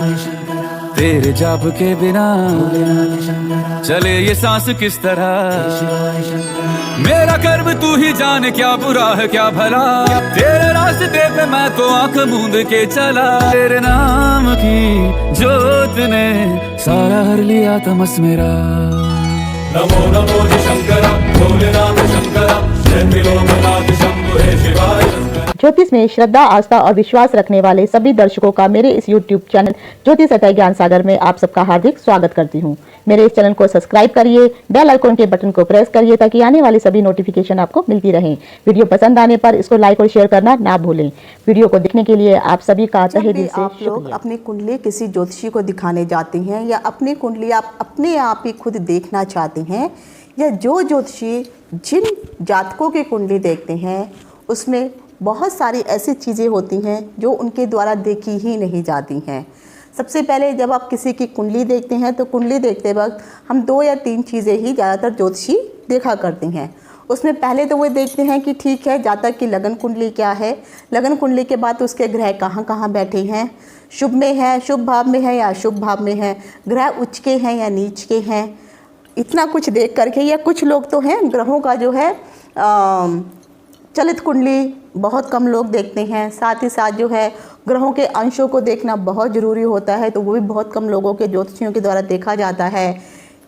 तेरे जाप के बिना चले ये सांस किस तरह। मेरा कर्म तू ही जाने, क्या बुरा है क्या भला, तेरे रास्ते पे मैं तो आंख मूंद के चला। तेरे नाम की जोत ने सारा हर लिया तमस मेरा। नमो नमो जी शंकरा, भोलेनाथ शंकरा, जय त्रिलोकनाथ शंभु हे शिवाय शंकरा। ज्योतिष में श्रद्धा, आस्था और विश्वास रखने वाले सभी दर्शकों का मेरे इस YouTube चैनल ज्योतिष सतह ज्ञान सागर में आप सबका हार्दिक स्वागत करती हूँ। मेरे इस चैनल को सब्सक्राइब करिए, बेल आइकन के बटन को प्रेस करिए ताकि आने वाली सभी नोटिफिकेशन आपको मिलती रहें। वीडियो पसंद आने पर इसको लाइक और शेयर करना ना भूलें। वीडियो को देखने के लिए आप सभी का तहे दिल से आप लोग अपनी कुंडली किसी ज्योतिषी को दिखाने जाते हैं या अपनी कुंडली आप अपने आप ही खुद देखना चाहते हैं, या जो ज्योतिषी जिन जातकों की कुंडली देखते हैं उसमें बहुत सारी ऐसी चीज़ें होती हैं जो उनके द्वारा देखी ही नहीं जाती हैं। सबसे पहले जब आप किसी की कुंडली देखते हैं तो कुंडली देखते वक्त हम 2 या 3 चीज़ें ही ज़्यादातर ज्योतिषी देखा करते हैं। उसमें पहले तो वो देखते हैं कि ठीक है, जातक की लगन कुंडली क्या है, लगन कुंडली के बाद उसके ग्रह कहाँ कहाँ बैठे हैं, शुभ में है, शुभ भाव में है या अशुभ भाव में है, ग्रह उच्च के हैं या नीच के हैं, इतना कुछ देख करके। या कुछ लोग तो हैं ग्रहों का जो है चलित कुंडली बहुत कम लोग देखते हैं। साथ ही साथ जो है ग्रहों के अंशों को देखना बहुत ज़रूरी होता है, तो वो भी बहुत कम लोगों के ज्योतिषियों के द्वारा देखा जाता है।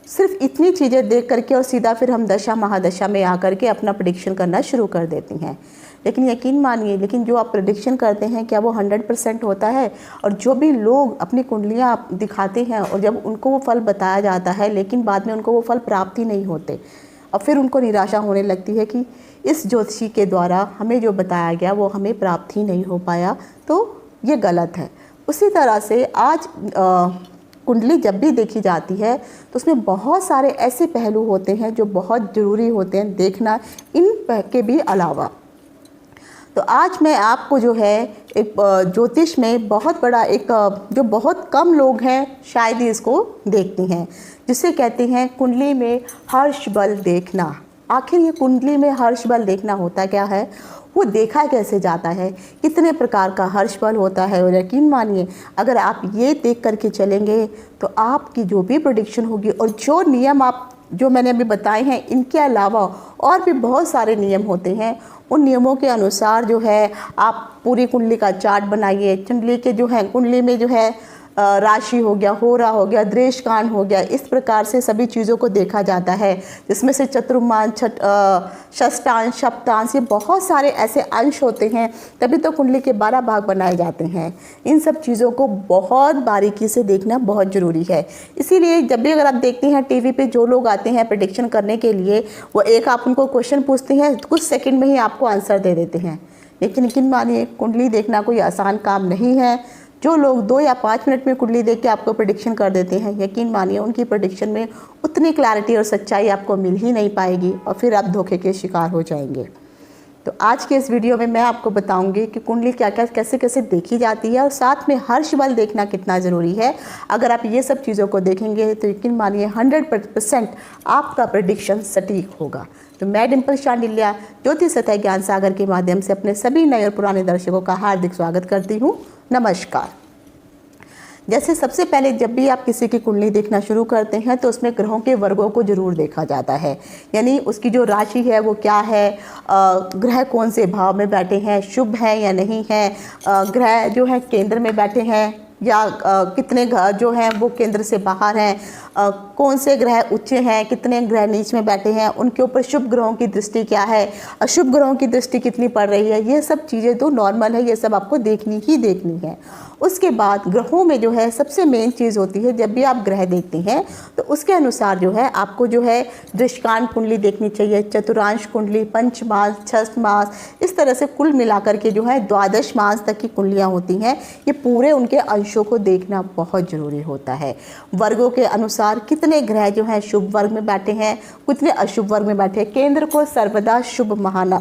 सिर्फ इतनी चीज़ें देख करके और सीधा फिर हम दशा महादशा में आकर के अपना प्रेडिक्शन करना शुरू कर देते हैं। लेकिन यकीन मानिए, लेकिन जो आप प्रेडिक्शन करते हैं क्या वो 100% होता है? और जो भी लोग अपनी कुंडलियाँ दिखाते हैं और जब उनको वो फल बताया जाता है लेकिन बाद में उनको वो फल प्राप्त ही नहीं होते और फिर उनको निराशा होने लगती है कि इस ज्योतिषी के द्वारा हमें जो बताया गया वो हमें प्राप्त ही नहीं हो पाया, तो ये गलत है। उसी तरह से आज कुंडली जब भी देखी जाती है तो उसमें बहुत सारे ऐसे पहलू होते हैं जो बहुत ज़रूरी होते हैं देखना, इन के भी अलावा। तो आज मैं आपको जो है एक ज्योतिष में बहुत बड़ा एक जो बहुत कम लोग हैं शायद ही इसको देखते हैं, जिसे कहते हैं कुंडली में हर्ष बल देखना। आखिर ये कुंडली में हर्ष बल देखना होता क्या है, वो देखा कैसे जाता है, कितने प्रकार का हर्ष बल होता है। और यकीन मानिए अगर आप ये देख करके चलेंगे तो आपकी जो भी प्रेडिक्शन होगी और जो नियम आप जो मैंने अभी बताए हैं इनके अलावा और भी बहुत सारे नियम होते हैं, उन नियमों के अनुसार जो है आप पूरी कुंडली का चार्ट बनाइए। कुंडली के जो है कुंडली में जो है राशि हो गया, होरा हो गया, दृष्टकांड हो गया, इस प्रकार से सभी चीज़ों को देखा जाता है, जिसमें से चतुर्मांश, षष्ठांश, सप्तांश, ये बहुत सारे ऐसे अंश होते हैं, तभी तो कुंडली के 12 भाग बनाए जाते हैं। इन सब चीज़ों को बहुत बारीकी से देखना बहुत ज़रूरी है। इसीलिए जब भी अगर आप देखते हैं टीवी पे जो लोग आते हैं प्रेडिक्शन करने के लिए, वो एक आप उनको क्वेश्चन पूछते हैं, कुछ सेकेंड में ही आपको आंसर दे देते हैं। लेकिन यकीन मानिए कुंडली देखना कोई आसान काम नहीं है। जो लोग 2 या 5 मिनट में कुंडली देख के आपको प्रेडिक्शन कर देते हैं, यकीन मानिए उनकी प्रेडिक्शन में उतनी क्लैरिटी और सच्चाई आपको मिल ही नहीं पाएगी और फिर आप धोखे के शिकार हो जाएंगे। तो आज के इस वीडियो में मैं आपको बताऊंगी कि कुंडली क्या क्या कैसे कैसे देखी जाती है और साथ में हर्ष बल देखना कितना ज़रूरी है। अगर आप ये सब चीज़ों को देखेंगे तो यकीन मानिए 100% आपका प्रेडिक्शन सटीक होगा। तो मैं डिम्पल शांडिल्या ज्योतिष सतह ज्ञान सागर के माध्यम से अपने सभी नए और पुराने दर्शकों का हार्दिक स्वागत करती हूँ। नमस्कार। जैसे सबसे पहले जब भी आप किसी की कुंडली देखना शुरू करते हैं तो उसमें ग्रहों के वर्गों को जरूर देखा जाता है, यानी उसकी जो राशि है वो क्या है, ग्रह कौन से भाव में बैठे हैं, शुभ है या नहीं है, ग्रह जो है केंद्र में बैठे हैं या कितने जो हैं वो केंद्र से बाहर हैं, कौन से ग्रह उच्च हैं, कितने ग्रह नीच में बैठे हैं, उनके ऊपर शुभ ग्रहों की दृष्टि क्या है, अशुभ ग्रहों की दृष्टि कितनी पड़ रही है। ये सब चीज़ें तो नॉर्मल है, ये सब आपको देखनी ही देखनी है। उसके बाद ग्रहों में जो है सबसे मेन चीज़ होती है, जब भी आप ग्रह देखते हैं तो उसके अनुसार जो है आपको जो है दृष्टकांड कुंडली देखनी चाहिए, चतुरांश कुंडली, पंचमास, छठमास, इस तरह से कुल मिलाकर के जो है 12 मास तक की कुंडलियाँ होती हैं। ये पूरे उनके अंशों को देखना बहुत ज़रूरी होता है। वर्गों के अनुसार कितने ग्रह जो हैं शुभ वर्ग में बैठे हैं, कितने अशुभ वर्ग में बैठे हैं। केंद्र को सर्वदा शुभ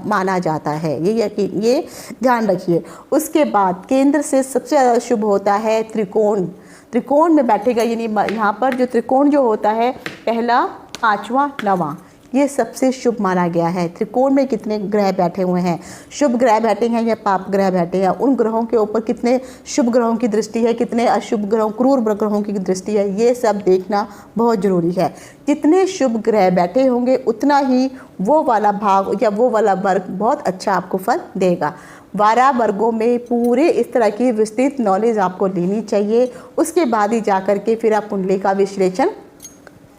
माना जाता है, ये ध्यान रखिए। उसके बाद केंद्र से सबसे ज़्यादा शुभ होता है त्रिकोण। त्रिकोण में बैठेगा, यानी यहाँ पर जो त्रिकोण जो होता है पहला, 5वां, 9वां, ये सबसे शुभ माना गया है। त्रिकोण में कितने ग्रह बैठे हुए हैं, शुभ ग्रह बैठे हैं या पाप ग्रह बैठे हैं, उन ग्रहों के ऊपर कितने शुभ ग्रहों की दृष्टि है, कितने अशुभ ग्रहों, क्रूर ग्रहों की दृष्टि है, ये सब देखना बहुत ज़रूरी है। जितने शुभ ग्रह बैठे होंगे उतना ही वो वाला भाव या वो वाला वर्ग बहुत अच्छा आपको फल देगा। 12 वर्गों में पूरे इस तरह की विस्तृत नॉलेज आपको लेनी चाहिए, उसके बाद ही जाकर के फिर आप कुंडली का विश्लेषण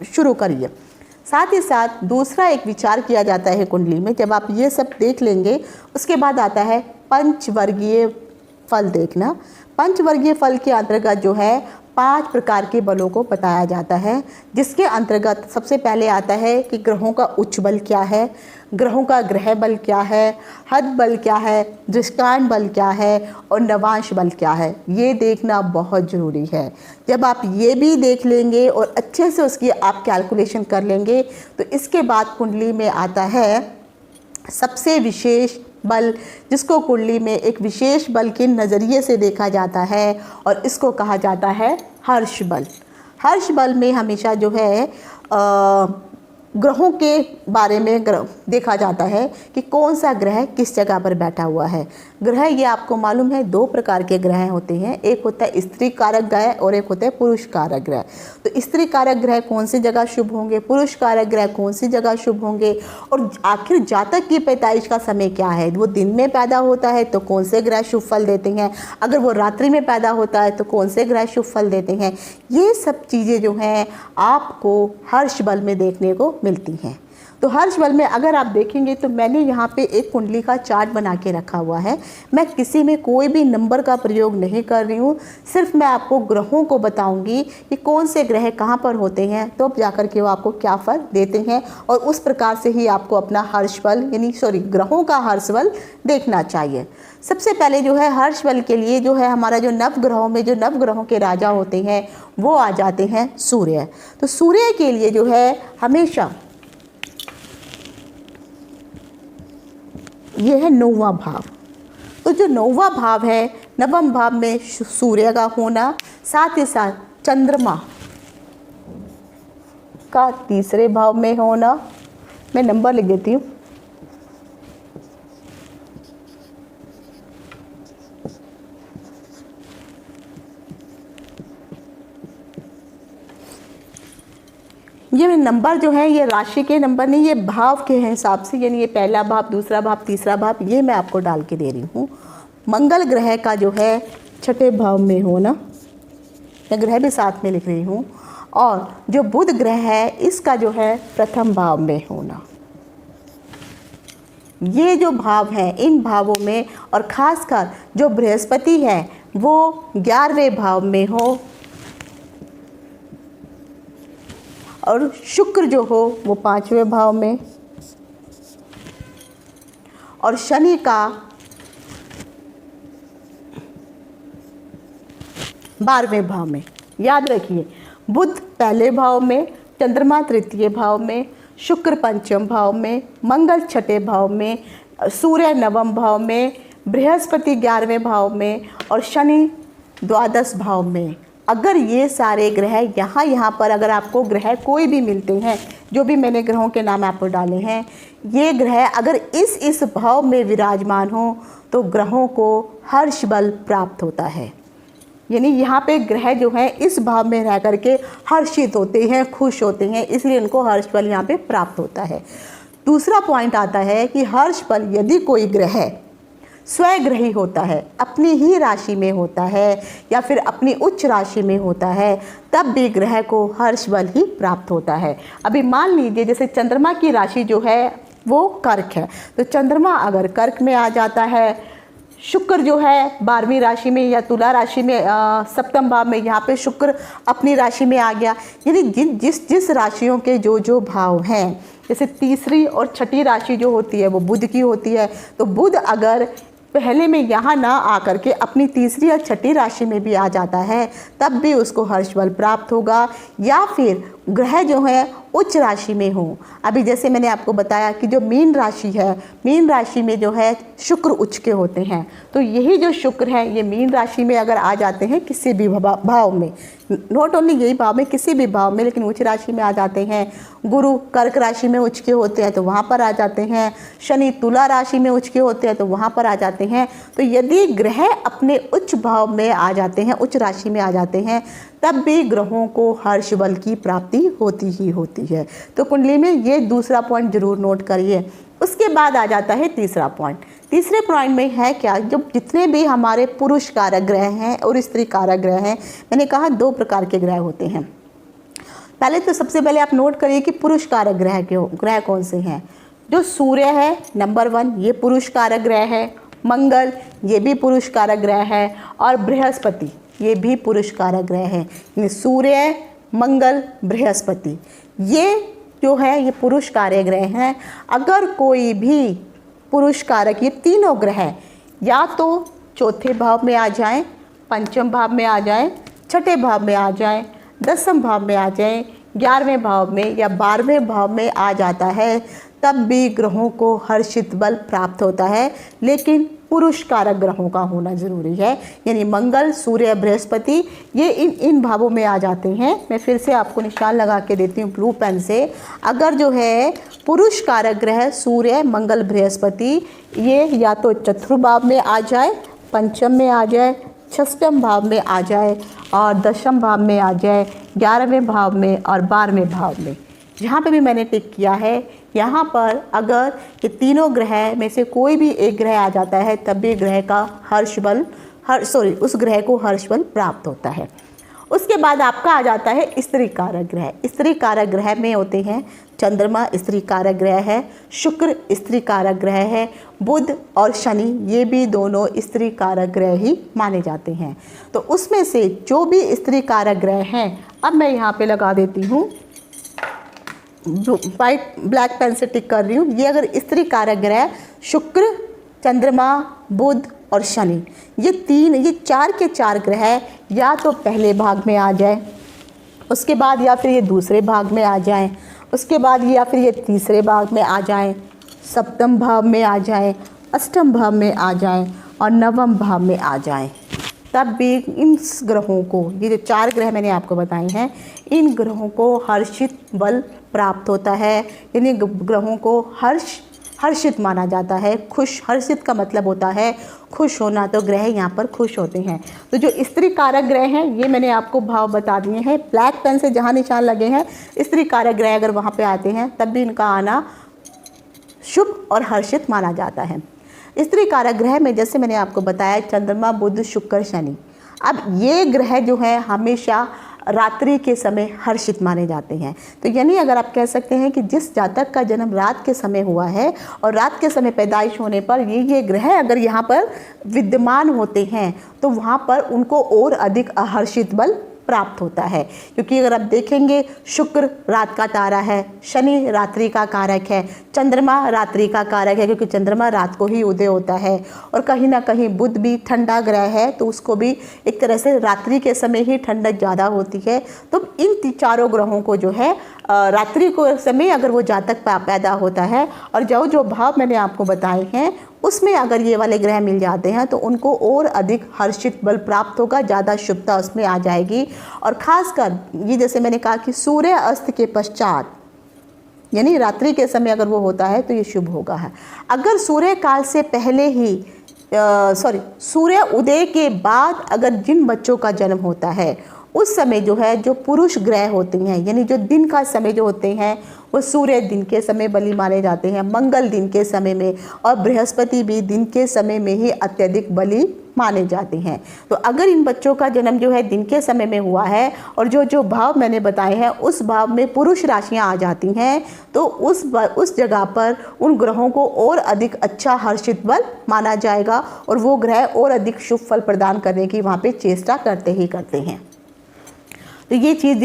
शुरू करिए। साथ ही साथ दूसरा एक विचार किया जाता है कुंडली में, जब आप ये सब देख लेंगे उसके बाद आता है पंचवर्गीय फल देखना। पंचवर्गीय फल के अंतर्गत जो है 5 प्रकार के बलों को बताया जाता है, जिसके अंतर्गत सबसे पहले आता है कि ग्रहों का उच्च बल क्या है, ग्रहों का ग्रह बल क्या है, हद बल क्या है, दृष्टांत बल क्या है और नवांश बल क्या है, ये देखना बहुत ज़रूरी है। जब आप ये भी देख लेंगे और अच्छे से उसकी आप कैलकुलेशन कर लेंगे तो इसके बाद कुंडली में आता है सबसे विशेष बल, जिसको कुंडली में एक विशेष बल के नज़रिए से देखा जाता है और इसको कहा जाता है हर्ष बल। हर्ष बल में हमेशा जो है ग्रहों के बारे में देखा जाता है कि कौन सा ग्रह किस जगह पर बैठा हुआ है। ग्रह ये आपको मालूम है 2 प्रकार के ग्रह होते हैं, एक होता है स्त्री कारक ग्रह और एक होता है पुरुष कारक ग्रह। तो स्त्री कारक ग्रह कौन सी जगह शुभ होंगे, पुरुष कारक ग्रह कौन सी जगह शुभ होंगे, और आखिर जातक की पैदाइश का समय क्या है, वो दिन में पैदा होता है तो कौन से ग्रह शुभ फल देते हैं, अगर वो रात्रि में पैदा होता है तो कौन से ग्रह शुभ फल देते हैं। ये सब चीज़ें जो हैं आपको हर्ष बल में देखने को मिलती हैं। तो हर्ष बल में अगर आप देखेंगे तो मैंने यहाँ पे एक कुंडली का चार्ट बना के रखा हुआ है। मैं किसी में कोई भी नंबर का प्रयोग नहीं कर रही हूँ, सिर्फ मैं आपको ग्रहों को बताऊंगी कि कौन से ग्रह कहाँ पर होते हैं, तो जाकर के वो आपको क्या फल देते हैं, और उस प्रकार से ही आपको अपना हर्ष बल ग्रहों का हर्ष बल देखना चाहिए। सबसे पहले जो है हर्ष बल के लिए जो है हमारा जो नवग्रहों में जो नवग्रहों के राजा होते हैं वो आ जाते हैं सूर्य। तो सूर्य के लिए जो है हमेशा ये है 9वां भाव। तो जो 9वां भाव है, 9वें भाव में सूर्य का होना, साथ ही साथ चंद्रमा का 3रे भाव में होना, मैं नंबर लिख देती हूँ, ये नंबर जो है ये राशि के नंबर नहीं, ये भाव के हिसाब से, यानी ये पहला भाव, दूसरा भाव, तीसरा भाव, ये मैं आपको डाल के दे रही हूँ। मंगल ग्रह का जो है 6ठे भाव में होना, मैं ग्रह भी साथ में लिख रही हूँ, और जो बुध ग्रह है इसका जो है 1म भाव में होना। ये जो भाव हैं इन भावों में, और ख़ासकर जो बृहस्पति है वो 11वें भाव में हो, और शुक्र जो हो वो 5वें भाव में, और शनि का 12वें भाव में। याद रखिए, बुध पहले भाव में, चंद्रमा 3य भाव में, शुक्र 5म भाव में, मंगल 6ठे भाव में, सूर्य 9वें भाव में, बृहस्पति 11वें भाव में और शनि 12 भाव में। अगर ये सारे ग्रह यहाँ पर अगर आपको ग्रह कोई भी मिलते हैं, जो भी मैंने ग्रहों के नाम आपको डाले हैं, ये ग्रह अगर इस भाव में विराजमान हो तो ग्रहों को हर्ष बल प्राप्त होता है। यानी यहाँ पे ग्रह जो हैं इस भाव में रह करके हर्षित होते हैं, खुश होते हैं, इसलिए उनको हर्ष बल यहाँ पे प्राप्त होता है। दूसरा पॉइंट आता है कि हर्ष बल यदि कोई ग्रह स्वग्रही होता है, अपनी ही राशि में होता है या फिर अपनी उच्च राशि में होता है, तब भी ग्रह को हर्ष बल ही प्राप्त होता है। अभी मान लीजिए जैसे चंद्रमा की राशि जो है वो कर्क है, तो चंद्रमा अगर कर्क में आ जाता है, शुक्र जो है 12वीं राशि में या तुला राशि में 7म भाव में, यहाँ पे शुक्र अपनी राशि में आ गया। यानी जिस राशियों के जो भाव हैं, जैसे 3री और 6ठी राशि जो होती है वो बुध की होती है, तो बुध अगर पहले में यहाँ ना आकर के अपनी 3री और 6ठी राशि में भी आ जाता है, तब भी उसको हर्ष बल प्राप्त होगा। या फिर ग्रह जो है उच्च राशि में हो। अभी जैसे मैंने आपको बताया कि जो मीन राशि है, मीन राशि में जो है शुक्र उच्च के होते हैं। तो यही जो शुक्र है ये मीन राशि में अगर आ जाते हैं किसी भी भाव में, नॉट ओनली यही भाव में, किसी भी भाव में, लेकिन उच्च राशि में आ जाते हैं। गुरु कर्क राशि में उच्च के होते हैं तो वहाँ पर आ जाते हैं। शनि तुला राशि में उच्च के होते हैं तो वहाँ पर आ जाते हैं। तो यदि ग्रह अपने उच्च भाव में आ जाते हैं, उच्च राशि में आ जाते हैं, तब भी ग्रहों को हर्ष बल की प्राप्ति होती ही होती है। तो कुंडली में ये दूसरा पॉइंट जरूर नोट करिए। उसके बाद आ जाता है तीसरा पॉइंट। तीसरे पॉइंट में है क्या, जब जितने भी हमारे पुरुष कारक ग्रह हैं और स्त्री कारक ग्रह हैं, मैंने कहा 2 प्रकार के ग्रह होते हैं। पहले तो सबसे पहले आप नोट करिए कि पुरुष कारक ग्रह कौन से हैं। जो सूर्य है नंबर 1, ये पुरुष कारक ग्रह है। मंगल, ये भी पुरुष कारक ग्रह है। और बृहस्पति, ये भी पुरुष कारक ग्रह है। सूर्य, मंगल, बृहस्पति, ये जो है ये पुरुष कारक ग्रह हैं। अगर कोई भी पुरुष कारक, ये तीनों ग्रह या तो चौथे भाव में आ जाएं, पंचम भाव में आ जाएं, छठे भाव में आ जाएं, 10वें भाव में आ जाएं, 11वें भाव में या 12वें भाव में आ जाता है, तब भी ग्रहों को हर्षित बल प्राप्त होता है। लेकिन पुरुष कारक ग्रहों का होना जरूरी है, यानी मंगल, सूर्य, बृहस्पति, ये इन भावों में आ जाते हैं। मैं फिर से आपको निशान लगा के देती हूँ ब्लू पेन से। अगर जो है पुरुष कारक ग्रह सूर्य, मंगल, बृहस्पति, ये या तो चतुर्थ भाव में आ जाए, पंचम में आ जाए, षष्ठम भाव में आ जाए और 10वें भाव में आ जाए, 11वें भाव में और 12वें भाव में। जहाँ पे भी मैंने टिक किया है, यहाँ पर अगर ये तीनों ग्रह में से कोई भी एक ग्रह आ जाता है, तब भी ग्रह का उस ग्रह को हर्ष बल प्राप्त होता है। उसके बाद आपका आ जाता है स्त्री कारक ग्रह। स्त्री कारक ग्रह में होते हैं चंद्रमा, स्त्री कारक ग्रह है। शुक्र स्त्री कारक ग्रह है। बुध और शनि, ये भी दोनों स्त्री कारक ग्रह ही माने जाते हैं। तो उसमें से जो भी स्त्री कारक ग्रह हैं, अब मैं यहाँ पे लगा देती हूँ, जो वाइट ब्लैक पेन से टिक कर रही हूँ। ये अगर स्त्री कारक ग्रह शुक्र, चंद्रमा, बुध और शनि, ये 4 के 4 ग्रह या तो पहले भाग में आ जाए, उसके बाद या फिर ये दूसरे भाग में आ जाएं, उसके बाद या फिर ये तीसरे भाग में आ जाएं, सप्तम भाव में आ जाएं, अष्टम भाव में आ जाएं और नवम भाव में आ जाएं, तब भी इन ग्रहों को, ये जो 4 ग्रह मैंने आपको बताए हैं, इन ग्रहों को हर्षित बल प्राप्त होता है। यानी ग्रहों को हर्षित माना जाता है। हर्षित का मतलब होता है खुश होना, तो ग्रह यहाँ पर खुश होते हैं। तो जो स्त्री कारक ग्रह हैं, ये मैंने आपको भाव बता दिए हैं ब्लैक पेन से, जहाँ निशान लगे हैं स्त्री कारक ग्रह अगर वहाँ पे आते हैं, तब भी इनका आना शुभ और हर्षित माना जाता है। स्त्री कारक ग्रह में जैसे मैंने आपको बताया चंद्रमा, बुध, शुक्र, शनि, अब ये ग्रह जो है हमेशा रात्रि के समय हर्षित माने जाते हैं। तो यानी अगर आप कह सकते हैं कि जिस जातक का जन्म रात के समय हुआ है और रात के समय पैदाइश होने पर ये ग्रह अगर यहाँ पर विद्यमान होते हैं, तो वहाँ पर उनको और अधिक हर्षित बल प्राप्त होता है। क्योंकि अगर आप देखेंगे शुक्र रात का तारा है, शनि रात्रि का कारक है, चंद्रमा रात्रि का कारक है क्योंकि चंद्रमा रात को ही उदय होता है, और कहीं ना कहीं बुध भी ठंडा ग्रह है तो उसको भी एक तरह से रात्रि के समय ही ठंडक ज़्यादा होती है। तो इन चारों ग्रहों को जो है रात्रि को समय अगर वो जातक पैदा होता है और जो भाव मैंने आपको बताए हैं उसमें अगर ये वाले ग्रह मिल जाते हैं तो उनको और अधिक हर्षित बल प्राप्त होगा, ज़्यादा शुभता उसमें आ जाएगी। और ख़ासकर ये जैसे मैंने कहा कि सूर्य अस्त के पश्चात यानी रात्रि के समय अगर वो होता है तो ये शुभ होगा है। अगर सूर्य काल से पहले ही सूर्य उदय के बाद अगर जिन बच्चों का जन्म होता है उस समय जो है जो पुरुष ग्रह होते हैं यानी जो दिन का समय जो होते हैं वो सूर्य दिन के समय बलि माने जाते हैं, मंगल दिन के समय में और बृहस्पति भी दिन के समय में ही अत्यधिक बलि माने जाते हैं। तो अगर इन बच्चों का जन्म जो है दिन के समय में हुआ है और जो भाव मैंने बताए हैं उस भाव में पुरुष राशियां आ जाती हैं तो उस जगह पर उन ग्रहों को और अधिक अच्छा हर्षित बल माना जाएगा और वो ग्रह और अधिक शुभ फल प्रदान करने की वहाँ पे चेष्टा करते ही करते हैं। तो ये चीज़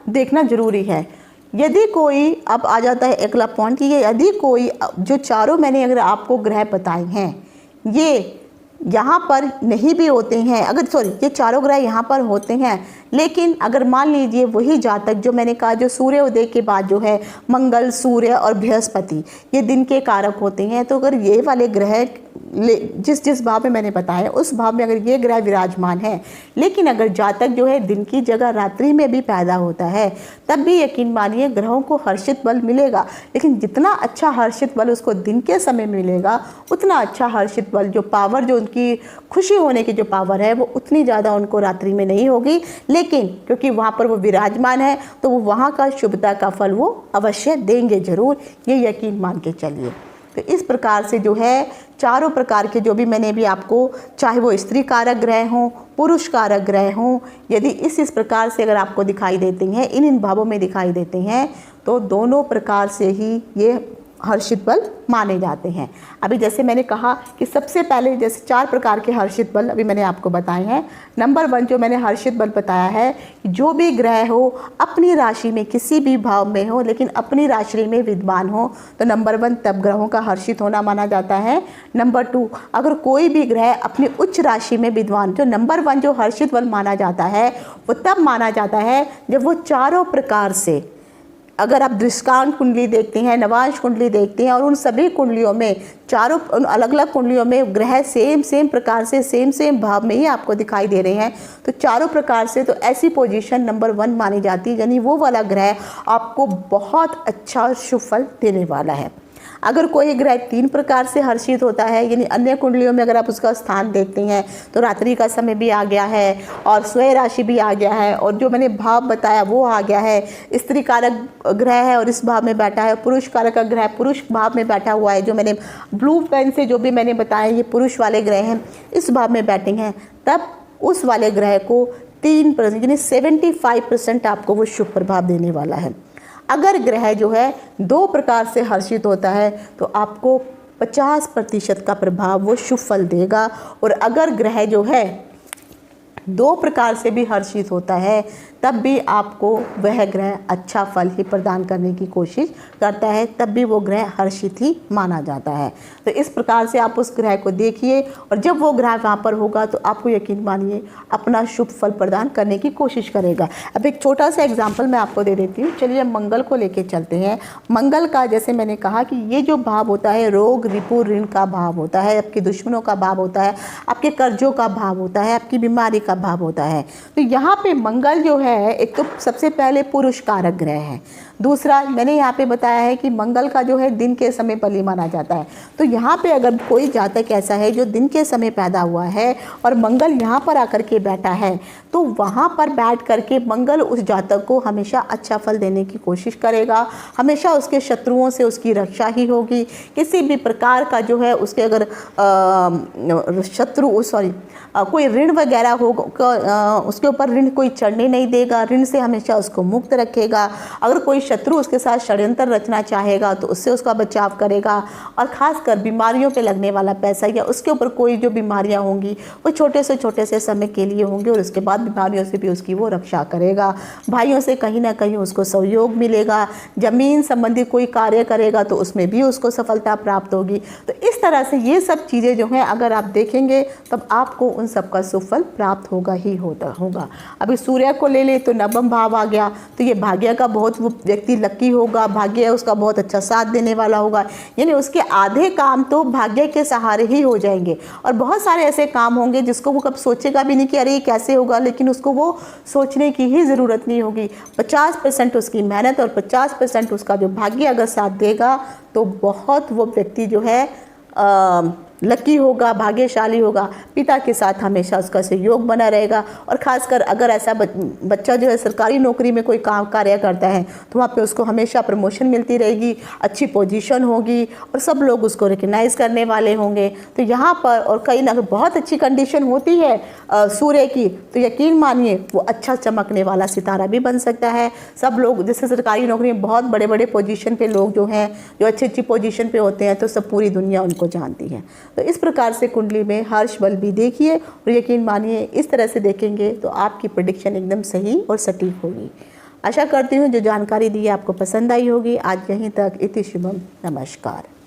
देखना जरूरी है। यदि कोई अब आ जाता है अगला पॉइंट कि यदि कोई जो चारों मैंने अगर आपको ग्रह बताए हैं ये यहाँ पर नहीं भी होते हैं, अगर ये चारों ग्रह यहाँ पर होते हैं लेकिन अगर मान लीजिए वही जातक जो मैंने कहा जो सूर्योदय के बाद जो है मंगल, सूर्य और बृहस्पति ये दिन के कारक होते हैं, तो अगर ये वाले ग्रह जिस जिस भाव में मैंने बताया उस भाव में अगर ये ग्रह विराजमान है, लेकिन अगर जातक जो है दिन की जगह रात्रि में भी पैदा होता है, तब भी यकीन मानिए ग्रहों को हर्षित बल मिलेगा। लेकिन जितना अच्छा हर्षित बल उसको दिन के समय मिलेगा, उतना अच्छा हर्षित बल जो पावर जो उनकी खुशी होने की जो पावर है वो उतनी ज़्यादा उनको रात्रि में नहीं होगी। लेकिन क्योंकि वहाँ पर वो विराजमान है तो वो वहाँ का शुभता का फल वो अवश्य देंगे ज़रूर, ये यकीन मान के चलिए। तो इस प्रकार से जो है चारों प्रकार के जो भी मैंने भी आपको, चाहे वो स्त्री कारक ग्रह हों, पुरुष कारक ग्रह हों, यदि इस प्रकार से अगर आपको दिखाई देते हैं, इन भावों में दिखाई देते हैं, तो दोनों प्रकार से ही ये हर्षित बल माने जाते हैं। अभी जैसे मैंने कहा कि सबसे पहले जैसे 4 प्रकार के हर्षित बल अभी मैंने आपको बताए हैं। नंबर 1 जो मैंने हर्षित बल बताया है, जो भी ग्रह हो अपनी राशि में किसी भी भाव में हो लेकिन अपनी राशि में विद्यमान हो, तो नंबर 1 तब ग्रहों का हर्षित होना माना जाता है। नंबर 2 अगर कोई भी ग्रह अपनी उच्च राशि में विद्यमान, जो नंबर 1 जो हर्षित बल माना जाता है वो तब माना जाता है जब वो चारों प्रकार से, अगर आप दृष्टांत कुंडली देखते हैं, नवांश कुंडली देखते हैं और उन सभी कुंडलियों में चारों अलग अलग कुंडलियों में ग्रह सेम प्रकार से सेम भाव में ही आपको दिखाई दे रहे हैं, तो चारों प्रकार से तो ऐसी पोजीशन नंबर 1 मानी जाती है, यानी वो वाला ग्रह आपको बहुत अच्छा शुभ फल देने वाला है। अगर कोई ग्रह 3 प्रकार से हर्षित होता है, यानी अन्य कुंडलियों में अगर आप उसका स्थान देखते हैं तो रात्रि का समय भी आ गया है और स्वयं राशि भी आ गया है और जो मैंने भाव बताया वो आ गया है, स्त्री कारक ग्रह है और इस भाव में बैठा है, पुरुष कारक का ग्रह पुरुष भाव में बैठा हुआ है, जो मैंने ब्लू पेन से जो भी मैंने बताया ये पुरुष वाले ग्रह हैं इस भाव में बैठे हैं, तब उस वाले ग्रह को 3% यानी 75% आपको वो शुभ प्रभाव देने वाला है। अगर ग्रह जो है 2 प्रकार से हर्षित होता है तो आपको 50% का प्रभाव वो शुभ फल देगा, और अगर ग्रह जो है 2 प्रकार से भी हर्षित होता है तब भी आपको वह ग्रह अच्छा फल ही प्रदान करने की कोशिश करता है, तब भी वो ग्रह हर्षित ही माना जाता है। तो इस प्रकार से आप उस ग्रह को देखिए और जब वो ग्रह वहाँ पर होगा तो आपको यकीन मानिए अपना शुभ फल प्रदान करने की कोशिश करेगा। अब एक छोटा सा एग्जाम्पल मैं आपको दे देती हूँ। चलिए मंगल को लेके चलते हैं। मंगल का जैसे मैंने कहा कि ये जो भाव होता है रोग, रिपु, ऋण का भाव होता है, आपके दुश्मनों का भाव होता है, आपके कर्जों का भाव होता है, आपकी बीमारी का भाव होता है। तो यहाँ पे मंगल जो है एक तो सबसे पहले पुरुष कारक ग्रह है, दूसरा मैंने यहाँ पे बताया है कि मंगल का जो है दिन के समय बलि माना जाता है। तो यहाँ पे अगर कोई जातक ऐसा है जो दिन के समय पैदा हुआ है और मंगल यहाँ पर आकर के बैठा है, तो वहाँ पर बैठ करके मंगल उस जातक को हमेशा अच्छा फल देने की कोशिश करेगा, हमेशा उसके शत्रुओं से उसकी रक्षा ही होगी। किसी भी प्रकार का जो है उसके अगर कोई ऋण वगैरह होगा उसके ऊपर ऋण कोई चढ़ने नहीं देगा, ऋण से हमेशा उसको मुक्त रखेगा। अगर कोई शत्रु उसके साथ षड्यंत्र रचना चाहेगा तो उससे उसका बचाव करेगा, और ख़ासकर बीमारियों पे लगने वाला पैसा या उसके ऊपर कोई जो बीमारियां होंगी वो छोटे से समय के लिए होंगी और उसके बाद बीमारियों से भी उसकी वो रक्षा करेगा। भाइयों से कहीं ना कहीं उसको सहयोग मिलेगा, ज़मीन संबंधी कोई कार्य करेगा तो उसमें भी उसको सफलता प्राप्त होगी। तो इस तरह से ये सब चीज़ें जो हैं अगर आप देखेंगे तब आपको उन सब का सुफल प्राप्त होगा ही होगा। अभी सूर्य को ले ले तो नवम भाव आ गया, तो ये भाग्य का बहुत वो व्यक्ति लकी होगा, भाग्य उसका बहुत अच्छा साथ देने वाला होगा, यानी उसके आधे काम तो भाग्य के सहारे ही हो जाएंगे। और बहुत सारे ऐसे काम होंगे जिसको वो कब सोचेगा भी नहीं कि अरे ये कैसे होगा, लेकिन उसको वो सोचने की ही ज़रूरत नहीं होगी। 50% उसकी मेहनत और 50% उसका जो भाग्य अगर साथ देगा तो बहुत वो व्यक्ति जो है लकी होगा, भाग्यशाली होगा। पिता के साथ हमेशा उसका सहयोग बना रहेगा, और ख़ासकर अगर ऐसा बच्चा जो है सरकारी नौकरी में कोई काम कार्य करता है तो वहाँ पे उसको हमेशा प्रमोशन मिलती रहेगी, अच्छी पोजीशन होगी और सब लोग उसको रिकग्नाइज़ करने वाले होंगे। तो यहाँ पर और कहीं ना बहुत अच्छी कंडीशन होती है सूर्य की, तो यकीन मानिए वो अच्छा चमकने वाला सितारा भी बन सकता है। सब लोग जैसे सरकारी नौकरी में बहुत बड़े बड़े पोजीशन पे लोग जो हैं जो अच्छी पोजीशन पे होते हैं तो सब पूरी दुनिया उनको जानती है। तो इस प्रकार से कुंडली में हर्ष बल भी देखिए और यकीन मानिए इस तरह से देखेंगे तो आपकी प्रेडिक्शन एकदम सही और सटीक होगी। आशा करती हूँ जो जानकारी दी आपको पसंद आई होगी। आज यहीं तक। इति शुभम। नमस्कार।